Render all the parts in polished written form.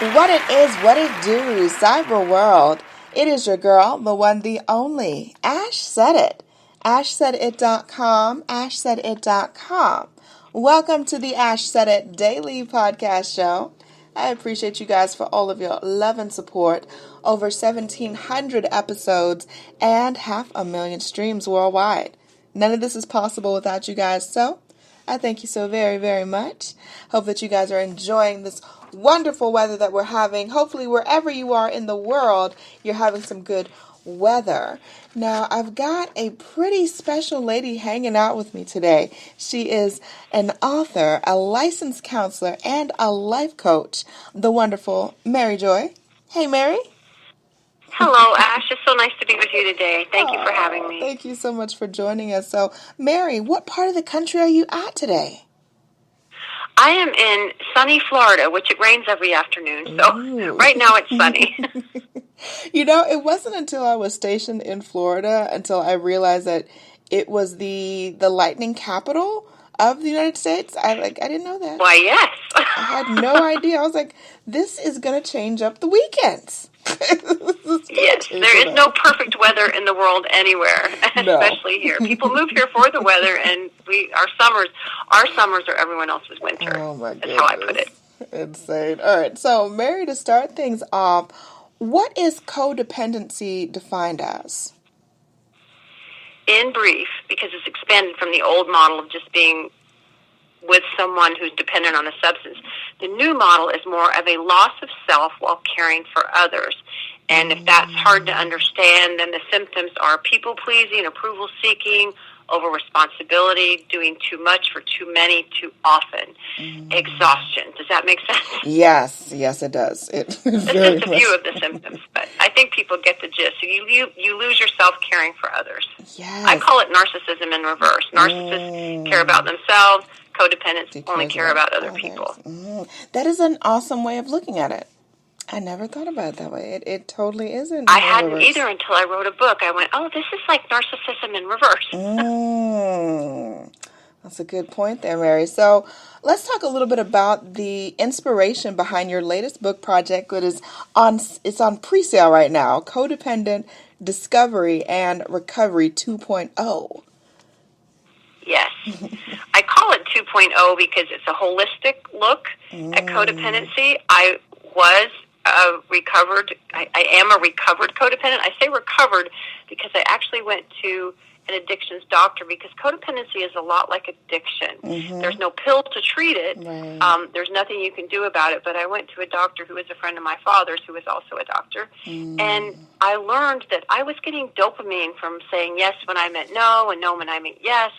What it is, what it do, cyber world. It is your girl, the one, the only, Ash Said It. AshSaidIt.com, AshSaidIt.com. Welcome to the Ash Said It Daily Podcast Show. I appreciate you guys for all of your love and support. Over 1,700 episodes and 500,000 streams worldwide. None of this is possible without you guys, so I thank you so very, very much. Hope that you guys are enjoying this wonderful weather that we're having. Hopefully, wherever you are in the world, you're having some good weather. Now, I've got a pretty special lady hanging out with me today. She is an author, a licensed counselor, and a life coach, the wonderful Mary Joye. Hey, Mary. Hello, Ash. It's so nice to be with you today. Thank you for having me. Thank you so much for joining us. So, Mary, what part of the country are you at today? I am in sunny Florida, which it rains every afternoon. So right now it's sunny. You know, it wasn't until I was stationed in Florida until I realized that it was the lightning capital of the United States. I didn't know that. Why, yes. I had no idea. I was like, this is going to change up the weekends. Yes, there is no perfect weather in the world anywhere, especially here. People move here for the weather, and our summers are everyone else's winter. Oh my goodness. That's how I put it. Insane. All right, so Mary, to start things off, what is codependency defined as? In brief, because it's expanded from the old model of just being with someone who's dependent on a substance. The new model is more of a loss of self while caring for others. And if that's hard to understand, then the symptoms are people-pleasing, approval-seeking, over-responsibility, doing too much for too many too often, exhaustion. Does that make sense? Yes, it does. It's just a few of the symptoms, but I think people get the gist. So you lose yourself caring for others. Yes. I call it narcissism in reverse. Narcissists care about themselves. Codependents only care about other people. That is an awesome way of looking at it. I never thought about it that way. It totally isn't. I hadn't either until I wrote a book. I went, oh, this is like narcissism in reverse. That's a good point there, Mary. So let's talk a little bit about the inspiration behind your latest book project that is it's on pre-sale right now, Codependent Discovery and Recovery 2.0. Yes. I call it 2.0 because it's a holistic look at codependency. I am a recovered codependent. I say recovered because I actually went to an addictions doctor because codependency is a lot like addiction. There's no pill to treat it. Right. There's nothing you can do about it. But I went to a doctor who was a friend of my father's who was also a doctor. And I learned that I was getting dopamine from saying yes when I meant no and no when I meant yes,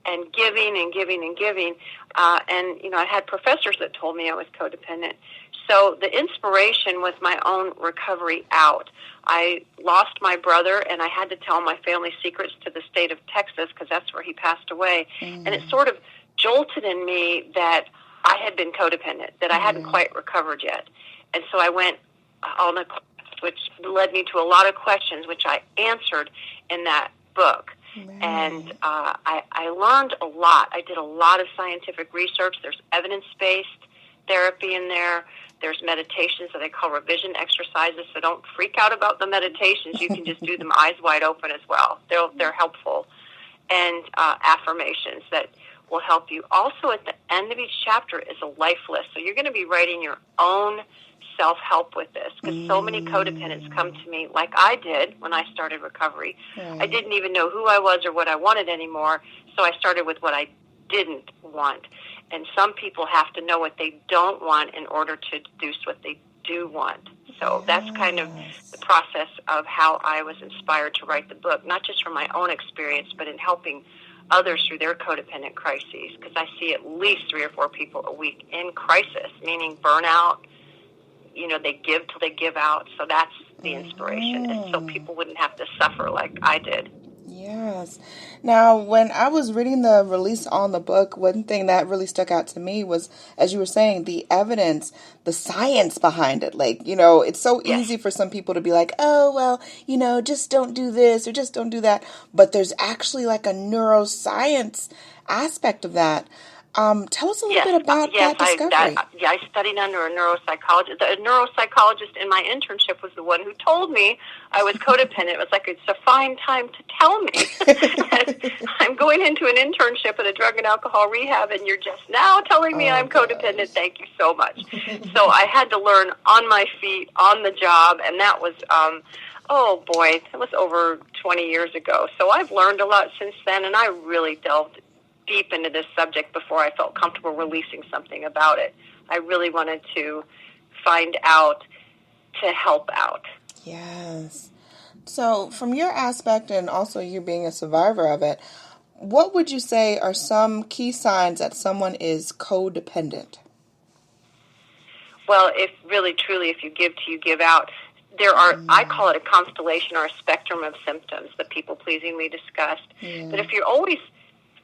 and giving and giving and giving. And I had professors that told me I was codependent. So the inspiration was my own recovery out. I lost my brother, and I had to tell my family secrets to the state of Texas because that's where he passed away. And it sort of jolted in me that I had been codependent, that I hadn't quite recovered yet. And so I went on a quest, which led me to a lot of questions, which I answered in that book. And I learned a lot. I did a lot of scientific research. There's evidence-based therapy in there. There's meditations that I call revision exercises, so don't freak out about the meditations. You can just do them eyes wide open as well. They're helpful. And affirmations that will help you. Also, at the end of each chapter is a life list. So you're going to be writing your own self-help with this because so many codependents come to me like I did when I started recovery. I didn't even know who I was or what I wanted anymore, so I started with what I didn't want. And some people have to know what they don't want in order to deduce what they do want. So that's kind of the process of how I was inspired to write the book, not just from my own experience, but in helping others through their codependent crises, because I see at least 3 or 4 people a week in crisis, meaning burnout. They give till they give out. So that's the inspiration, is so people wouldn't have to suffer like I did. Yes. Now, when I was reading the release on the book, one thing that really stuck out to me was, as you were saying, the evidence, the science behind it. It's so easy for some people to be like, oh, well, just don't do this or just don't do that. But there's actually like a neuroscience aspect of that. Tell us a little bit about that discovery. I studied under a neuropsychologist. The neuropsychologist in my internship was the one who told me I was codependent. It was like, it's a fine time to tell me. I'm going into an internship at a drug and alcohol rehab, and you're just now telling me I'm codependent. Gosh. Thank you so much. So I had to learn on my feet, on the job, and that was, oh boy, it was over 20 years ago. So I've learned a lot since then, and I really delved deep into this subject before I felt comfortable releasing something about it. I really wanted to find out to help out. Yes. So from your aspect and also you being a survivor of it, what would you say are some key signs that someone is codependent? Well, if really, truly, if you give to, you give out. There are, I call it a constellation or a spectrum of symptoms that people-pleasing we discussed. But if you're always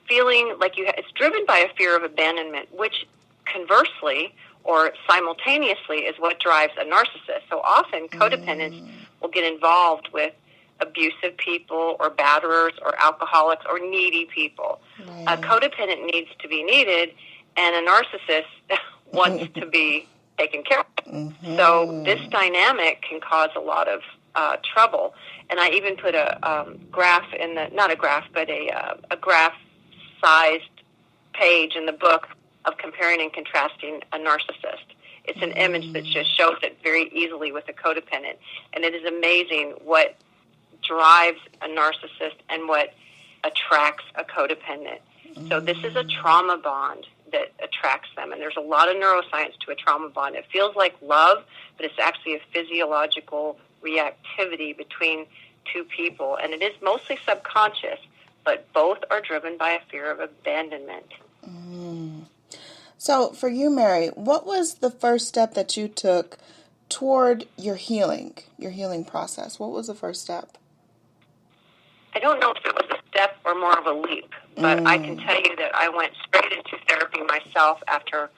feeling like it's driven by a fear of abandonment, which conversely or simultaneously is what drives a narcissist. So often codependents will get involved with abusive people or batterers or alcoholics or needy people. A codependent needs to be needed, and a narcissist wants to be taken care of. So this dynamic can cause a lot of trouble. And I even put a graph in the, not a graph, but a graph-sized page in the book of comparing and contrasting a narcissist. It's an image that just shows it very easily with a codependent. And it is amazing what drives a narcissist and what attracts a codependent. So this is a trauma bond that attracts them. And there's a lot of neuroscience to a trauma bond. It feels like love, but it's actually a physiological reactivity between two people. And it is mostly subconscious, but both are driven by a fear of abandonment. So for you, Mary, what was the first step that you took toward your healing process? What was the first step? I don't know if it was a step or more of a leap, but I can tell you that I went straight into therapy myself after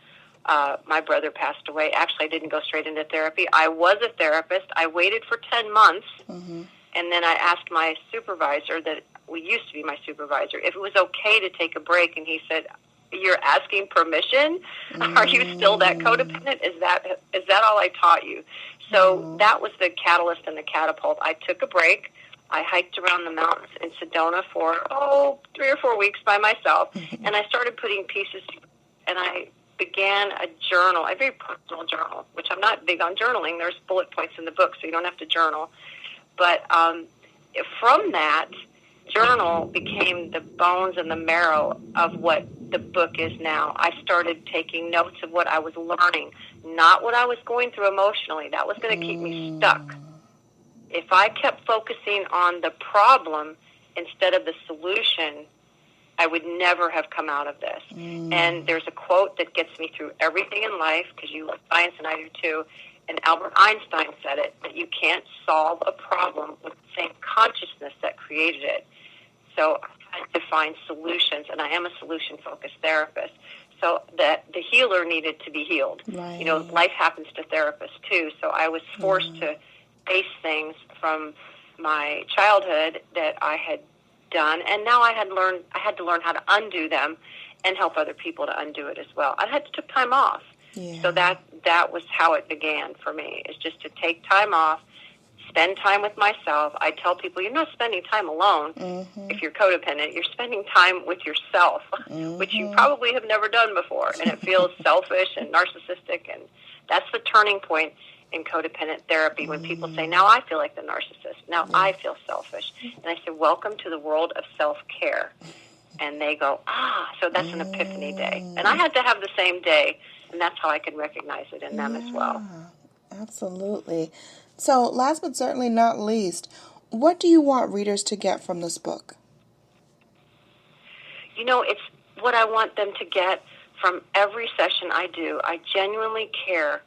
my brother passed away. Actually, I didn't go straight into therapy. I was a therapist. I waited for 10 months, and then I asked my supervisor, that used to be my supervisor, if it was okay to take a break, and he said, "You're asking permission? Are you still that codependent? Is that all I taught you?" So that was the catalyst and the catapult. I took a break. I hiked around the mountains in Sedona for, 3 or 4 weeks by myself, and I started putting pieces, and I began a journal, a very personal journal, which I'm not big on journaling. There's bullet points in the book, so you don't have to journal. But from that journal became the bones and the marrow of what the book is now. I started taking notes of what I was learning, not what I was going through emotionally. That was going to keep me stuck. If I kept focusing on the problem instead of the solution, I would never have come out of this. And there's a quote that gets me through everything in life, because you love science and I do too, and Albert Einstein said it, that you can't solve a problem with the same consciousness that created it. So I had to find solutions, and I am a solution-focused therapist. So that the healer needed to be healed. Right. You know, life happens to therapists too, so I was forced to face things from my childhood that I had done, and now I had to learn how to undo them and help other people to undo it as well. I had to take time off. So that was how it began for me, is just to take time off, spend time with myself. I tell people, you're not spending time alone. If you're codependent, you're spending time with yourself, which you probably have never done before, and it feels selfish and narcissistic, and that's the turning point in codependent therapy, when people say, now I feel like the narcissist, now I feel selfish. And I say, welcome to the world of self-care. And they go, so that's an epiphany day. And I had to have the same day, and that's how I could recognize it in them as well. Absolutely. So last but certainly not least, what do you want readers to get from this book? You know, it's what I want them to get from every session I do. I genuinely care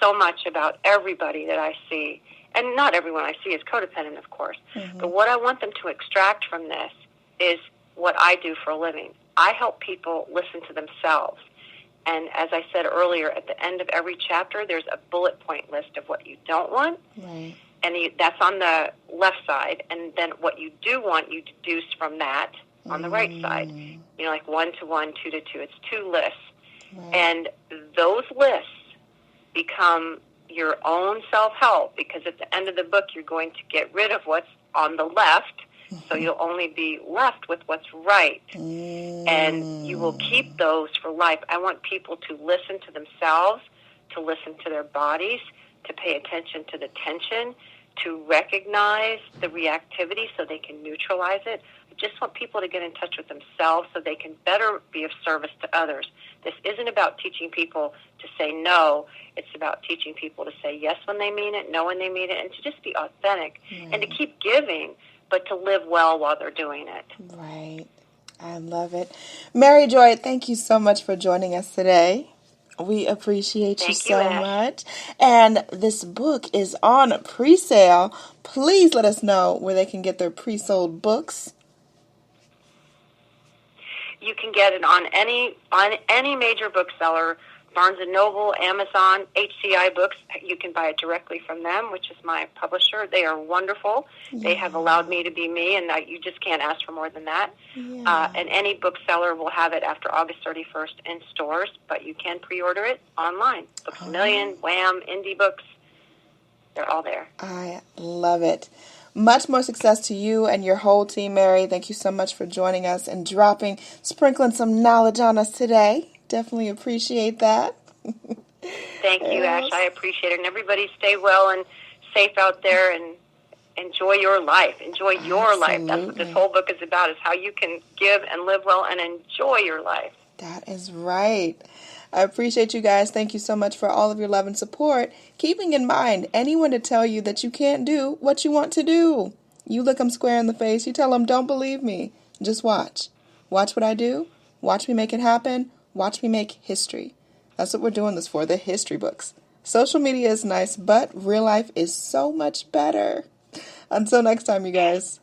so much about everybody that I see. And not everyone I see is codependent, of course. But what I want them to extract from this is what I do for a living. I help people listen to themselves. And as I said earlier, at the end of every chapter, there's a bullet point list of what you don't want. And that's on the left side. And then what you do want, you deduce from that on the right side. like 1 to 1, 2 to 2. It's 2 lists. Right. And those lists become your own self-help, because at the end of the book, you're going to get rid of what's on the left, so you'll only be left with what's right. And you will keep those for life. I want people to listen to themselves, to listen to their bodies, to pay attention to the tension, to recognize the reactivity so they can neutralize it. I just want people to get in touch with themselves so they can better be of service to others. This isn't about teaching people to say no. It's about teaching people to say yes when they mean it, no when they mean it, and to just be authentic and to keep giving, but to live well while they're doing it. Right. I love it. Mary Joye, thank you so much for joining us today. We appreciate you so much. And this book is on pre-sale. Please let us know where they can get their pre-sold books. You can get it on any major bookseller, Barnes & Noble, Amazon, HCI Books. You can buy it directly from them, which is my publisher. They are wonderful. Yeah. They have allowed me to be me, and you just can't ask for more than that. Yeah. And any bookseller will have it after August 31st in stores, but you can pre-order it online. Books A Million, Wham, Indie Books, they're all there. I love it. Much more success to you and your whole team, Mary. Thank you so much for joining us and sprinkling some knowledge on us today. Definitely appreciate that. Thank you, Ash. I appreciate it. And everybody stay well and safe out there and enjoy your life. Enjoy your life. That's what this whole book is about, is how you can give and live well and enjoy your life. That is right. I appreciate you guys. Thank you so much for all of your love and support. Keeping in mind, anyone to tell you that you can't do what you want to do. You look them square in the face. You tell them, don't believe me. Just watch. Watch what I do. Watch me make it happen. Watch me make history. That's what we're doing this for, the history books. Social media is nice, but real life is so much better. Until next time, you guys.